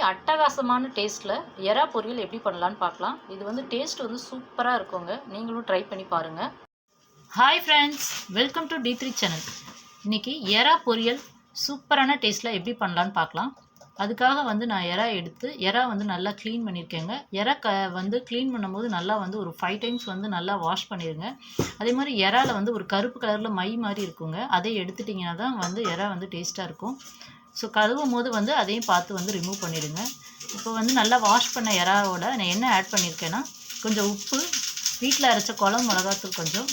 அட்டகாசமான டேஸ்ட்டில் எறா பொரியல் எப்படி பண்ணலான்னு பார்க்கலாம். இது வந்து டேஸ்ட் வந்து சூப்பராக இருக்குங்க. நீங்களும் ட்ரை பண்ணி பாருங்கள். Hi friends, welcome to D3 channel. இன்றைக்கி எறா பொரியல் சூப்பரான டேஸ்ட்டில் எப்படி பண்ணலான்னு பார்க்கலாம். அதுக்காக வந்து நான் எறா வந்து நல்லா க்ளீன் பண்ணியிருக்கேங்க. எறா வந்து க்ளீன் பண்ணும்போது நல்லா வந்து ஒரு 5 டைம்ஸ் வந்து நல்லா வாஷ் பண்ணிடுங்க. அதே மாதிரி எறாவில் வந்து ஒரு கருப்பு கலரில் மை மாதிரி இருக்குங்க. அதை எடுத்துட்டிங்கன்னா தான் வந்து எறா வந்து டேஸ்ட்டாக இருக்கும். ஸோ கழுவும் போது வந்து அதையும் பார்த்து வந்து ரிமூவ் பண்ணிவிடுங்க. இப்போ வந்து நல்லா வாஷ் பண்ண எறாவோட நான் என்ன ஆட் பண்ணியிருக்கேன்னா, கொஞ்சம் உப்பு, வீட்டில் அரைச்ச குழம்பு மிளகாத்தூள் கொஞ்சம்,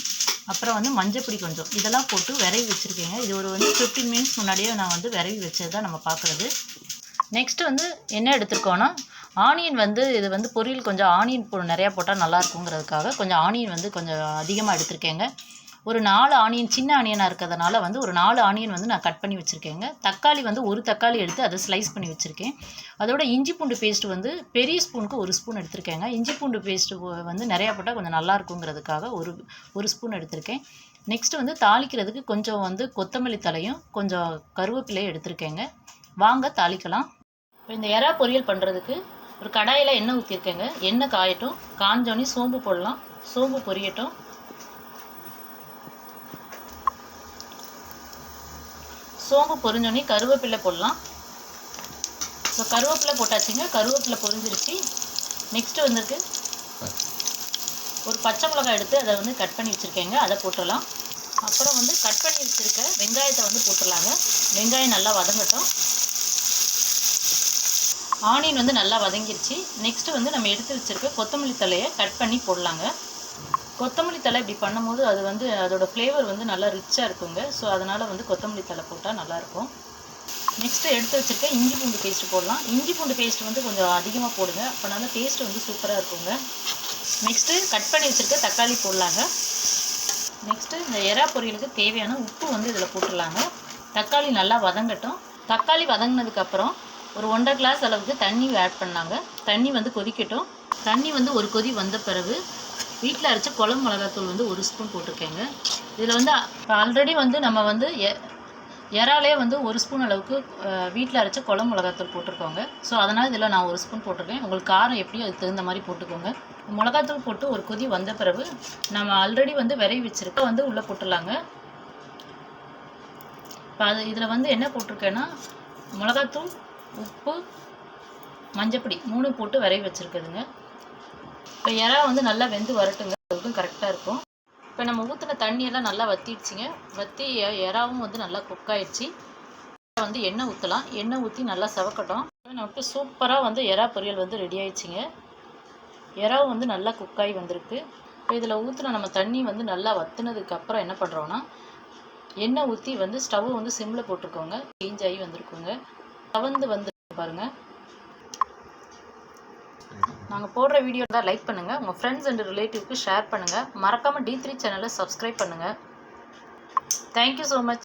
அப்புறம் வந்து மஞ்சப்பொடி கொஞ்சம், இதெல்லாம் போட்டு விரவி வச்சுருக்கேங்க. இது ஒரு வந்து 15 மினிட்ஸ் முன்னாடியே நான் வந்து விரவி வச்சது தான் நம்ம பார்க்குறது. நெக்ஸ்ட்டு வந்து என்ன எடுத்துருக்கோன்னா, ஆனியன் வந்து இது வந்து பொரியல் கொஞ்சம் ஆனியன் நிறையா போட்டால் நல்லாயிருக்குங்கிறதுக்காக கொஞ்சம் ஆனியன் வந்து கொஞ்சம் அதிகமாக எடுத்திருக்கேங்க. ஒரு 4 ஆனியன், சின்ன ஆனியனாக இருக்கிறதுனால வந்து ஒரு 4 ஆனியன் வந்து நான் கட் பண்ணி வச்சுருக்கேங்க. தக்காளி வந்து ஒரு தக்காளி எடுத்து அதை ஸ்லைஸ் பண்ணி வச்சுருக்கேன். அதோட இஞ்சி பூண்டு பேஸ்ட் வந்து பெரிய ஸ்பூனுக்கு 1 ஸ்பூன் எடுத்திருக்கேங்க. இஞ்சி பூண்டு பேஸ்ட்டு வந்து நிறையா போட்டால் கொஞ்சம் நல்லா இருக்குங்கிறதுக்காக ஒரு ஸ்பூன் எடுத்திருக்கேன். நெக்ஸ்ட்டு வந்து தாளிக்கிறதுக்கு கொஞ்சம் வந்து கொத்தமல்லி தலையும் கொஞ்சம் கருவேப்பிலையும் எடுத்திருக்கேங்க. வாங்க தாளிக்கலாம். இப்போ இந்த எறா பொரியல் பண்ணுறதுக்கு ஒரு கடாயில் எண்ணெய் ஊற்றிருக்கேங்க. எண்ணெய் காயட்டும். காஞ்சோன்னே சோம்பு போடலாம். சோம்பு பொரியட்டும். சோம்பு பொரிஞ்சோன்னே கருவேப்பிலை போடலாம். ஸோ கருவேப்பிலை போட்டாச்சுங்க. கருவேப்பிலை பொரிஞ்சிருச்சு. நெக்ஸ்ட்டு வந்துருக்கு ஒரு பச்சை மிளகாய் எடுத்து அதை வந்து கட் பண்ணி வச்சுருக்கேங்க. அதை போட்டுடலாம். அப்புறம் வந்து கட் பண்ணி வச்சுருக்க வெங்காயத்தை வந்து போட்டுடலாங்க. வெங்காயம் நல்லா வதங்கட்டும். ஆனியன் வந்து நல்லா வதங்கிருச்சு. நெக்ஸ்ட்டு வந்து நம்ம எடுத்து வச்சுருக்க கொத்தமல்லி தலையை கட் பண்ணி போடலாங்க. கொத்தமல்லி தழை இப்படி பண்ணும்போது அது வந்து அதோடய ஃப்ளேவர் வந்து நல்லா ரிச்சாக இருக்குங்க. ஸோ அதனால் வந்து கொத்தமல்லி தழை போட்டால் நல்லாயிருக்கும். நெக்ஸ்ட்டு எடுத்து வச்சுருக்க இஞ்சி பூண்டு பேஸ்ட்டு போடலாம். இஞ்சி பூண்டு பேஸ்ட் வந்து கொஞ்சம் அதிகமாக போடுங்க. அப்போனால டேஸ்ட்டு வந்து சூப்பராக இருக்குங்க. நெக்ஸ்ட்டு கட் பண்ணி வச்சுருக்க தக்காளி போடலாங்க. நெக்ஸ்ட்டு இந்த எறா பொரியலுக்கு தேவையான உப்பு வந்து இதில் போட்டுடலாங்க. தக்காளி நல்லா வதங்கட்டும். தக்காளி வதங்கினதுக்கப்புறம் ஒரு 1.5 கிளாஸ் அளவுக்கு தண்ணி ஆட் பண்ணாங்க. தண்ணி வந்து கொதிக்கட்டும். தண்ணி வந்து ஒரு கொதி வந்த பிறகு வீட்டில் அரைச்ச குழம்பு மிளகாத்தூள் வந்து 1 ஸ்பூன் போட்டிருக்கேங்க. இதில் வந்து ஆல்ரெடி வந்து நம்ம வந்து எறாலே வந்து 1 ஸ்பூன் அளவுக்கு வீட்டில் அரைச்ச குழம்பு மிளகாத்தூள் போட்டிருக்கோங்க. ஸோ அதனால் இதில் நான் 1 ஸ்பூன் போட்டிருக்கேன். உங்களுக்கு காரம் எப்படியோ அதுக்கு தகுந்த மாதிரி போட்டுக்கோங்க. மிளகாத்தூள் போட்டு ஒரு கொதி வந்த பிறகு நம்ம ஆல்ரெடி வந்து விரவி வச்சுருக்க வந்து உள்ளே போட்டுடலாங்க. இப்போ இதில் வந்து என்ன போட்டிருக்கேன்னா, மிளகாத்தூள், உப்பு, மஞ்சப்பொடி 3 போட்டு விரவி வச்சுருக்குதுங்க. இப்போ எறா வந்து நல்லா வெந்து வரட்டுங்க. அதுக்கும் கரெக்டாக இருக்கும். இப்போ நம்ம ஊற்றின தண்ணியெல்லாம் நல்லா வற்றிடுச்சிங்க. வற்றி எறாவும் வந்து நல்லா குக் ஆகிடுச்சு. வந்து எண்ணெய் ஊற்றலாம். எண்ணெய் ஊற்றி நல்லா செவக்கட்டும். நமக்கு சூப்பராக வந்து எறா பொரியல் வந்து ரெடி ஆயிடுச்சிங்க. எறாவும் வந்து நல்லா குக்காகி வந்திருக்கு. இப்போ இதில் ஊற்றின நம்ம தண்ணி வந்து நல்லா வற்றினதுக்கப்புறம் என்ன பண்ணுறோன்னா, எண்ணெய் ஊற்றி வந்து ஸ்டவ்வை வந்து சிம்மில் போட்டுருக்கோங்க. சேஞ்ச் ஆகி வந்திருக்குங்க. வந்து பாருங்கள். நாங்கள் போடுற வீடியோ தான் லைக் பண்ணுங்கள். உங்கள் ஃப்ரெண்ட்ஸ் அண்ட் ரிலேட்டிவ்க்கு ஷேர் பண்ணுங்கள். மறக்காமல் D3 சேனலை சப்ஸ்கிரைப் பண்ணுங்கள். Thank you so much.